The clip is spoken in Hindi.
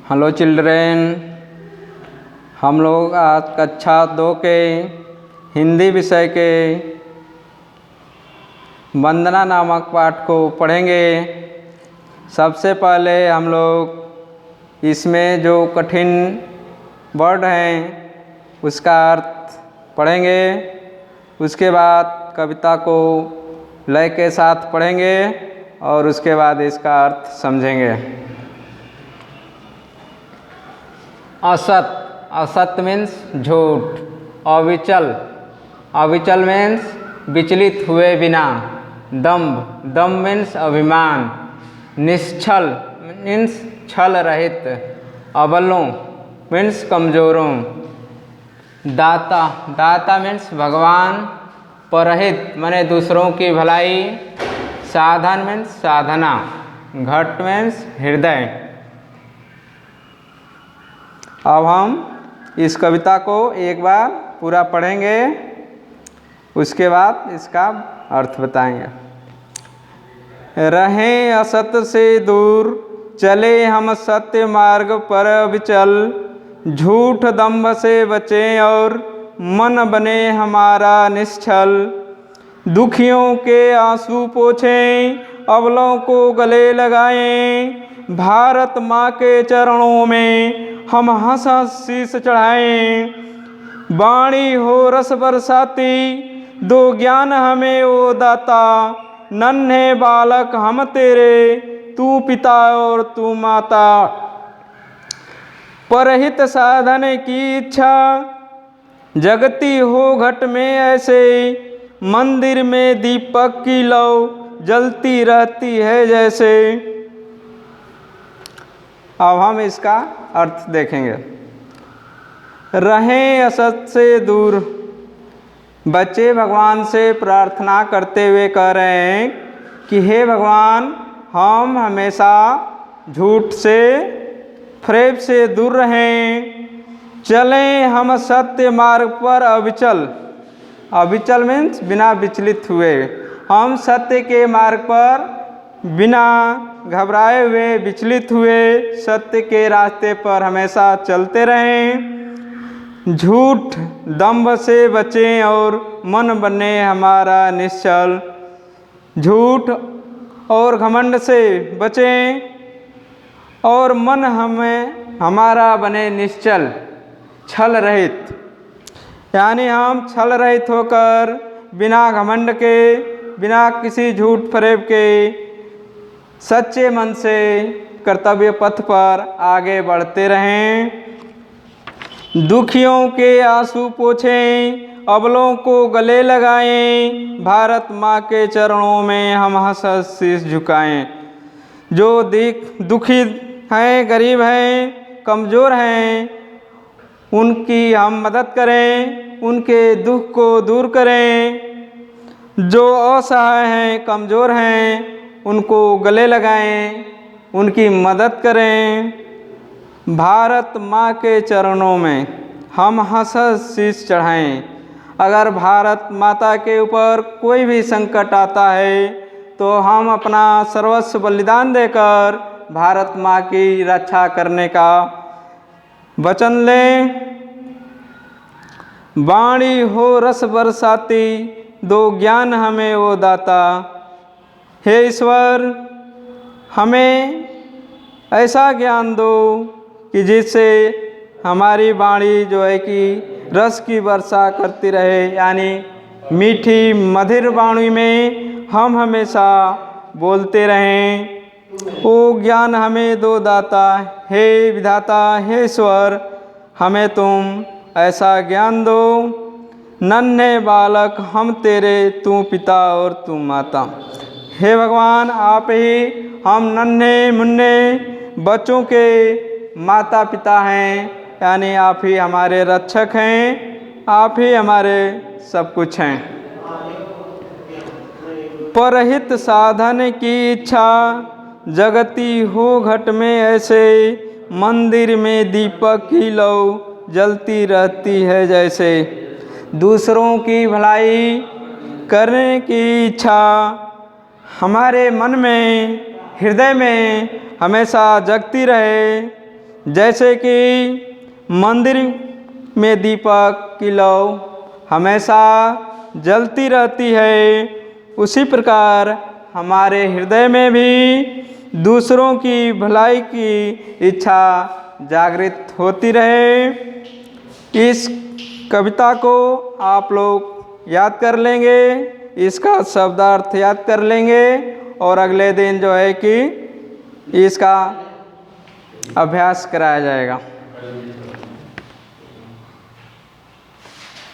हेलो चिल्ड्रेन, हम लोग आज कक्षा 2 के हिंदी विषय के वंदना नामक पाठ को पढ़ेंगे। सबसे पहले हम लोग इसमें जो कठिन वर्ड हैं उसका अर्थ पढ़ेंगे। उसके बाद कविता को लय के साथ पढ़ेंगे और उसके बाद इसका अर्थ समझेंगे। असत, असत मीन्स झूठ। अविचल, अविचल मीन्स विचलित हुए बिना। दंभ, दंभ मीन्स अभिमान। निश्छल मीन्स छल रहित। अबलों मीन्स कमजोरों। दाता, दाता मीन्स भगवान। परहित माने दूसरों की भलाई। साधन मीन्स साधना। घट मीन्स हृदय। अब हम इस कविता को एक बार पूरा पढ़ेंगे, उसके बाद इसका अर्थ बताएंगे। रहें असत से दूर, चले हम सत्य मार्ग पर विचल। झूठ दंभ से बचें और मन बने हमारा निश्चल। दुखियों के आंसू पोंछें, अबलों को गले लगाएं। भारत माँ के चरणों में हम हंस हंस शीस चढ़ाएं। वाणी हो रस बरसाती, दो ज्ञान हमें ओ दाता। नन्हे बालक हम तेरे, तू पिता और तू माता। परहित साधन की इच्छा, जगती हो घट में ऐसे। मंदिर में दीपक की लौ जलती रहती है जैसे। अब हम इसका अर्थ देखेंगे। रहें असत से दूर, बच्चे भगवान से प्रार्थना करते हुए कह रहे हैं कि हे भगवान, हम हमेशा झूठ से, फरेब से दूर रहें। चलें हम सत्य मार्ग पर अविचल। अविचल मीन्स बिना विचलित हुए। हम सत्य के मार्ग पर बिना घबराए हुए, विचलित हुए सत्य के रास्ते पर हमेशा चलते रहें। झूठ दंभ से बचें और मन बने हमारा निश्चल। झूठ और घमंड से बचें और मन हमारा बने निश्चल, छल रहित। यानी हम छल रहित होकर बिना घमंड के, बिना किसी झूठ फरेब के सच्चे मन से कर्तव्य पथ पर आगे बढ़ते रहें। दुखियों के आंसू पोंछें, अबलों को गले लगाएं। भारत माँ के चरणों में हम हंस हंस शीस झुकाएं। जो दुखी हैं, गरीब हैं, कमज़ोर हैं, उनकी हम मदद करें, उनके दुख को दूर करें। जो असहाय हैं, कमज़ोर हैं, उनको गले लगाएं, उनकी मदद करें। भारत माँ के चरणों में हम हंस हंस शीस चढ़ाएं। अगर भारत माता के ऊपर कोई भी संकट आता है तो हम अपना सर्वस्व बलिदान देकर भारत माँ की रक्षा करने का वचन लें। वाणी हो रस बरसाती, दो ज्ञान हमें ओ दाता। हे ईश्वर, हमें ऐसा ज्ञान दो कि जिससे हमारी वाणी जो है कि रस की वर्षा करती रहे। यानी मीठी मधुर वाणी में हम हमेशा बोलते रहें। ओ ज्ञान हमें दो दाता। हे विधाता, हे ईश्वर, हमें तुम ऐसा ज्ञान दो। नन्हे बालक हम तेरे, तू पिता और तू माता। हे भगवान, आप ही हम नन्हे मुन्ने बच्चों के माता पिता हैं। यानी आप ही हमारे रक्षक हैं, आप ही हमारे सब कुछ हैं। परहित साधन की इच्छा, जगती हो घट में ऐसे। मंदिर में दीपक की लौ जलती रहती है जैसे। दूसरों की भलाई करने की इच्छा हमारे मन में, हृदय में हमेशा जगती रहे। जैसे कि मंदिर में दीपक की लौ हमेशा जलती रहती है, उसी प्रकार हमारे हृदय में भी दूसरों की भलाई की इच्छा जागृत होती रहे। इस कविता को आप लोग याद कर लेंगे, इसका शब्दार्थ याद कर लेंगे और अगले दिन जो है कि इसका अभ्यास कराया जाएगा।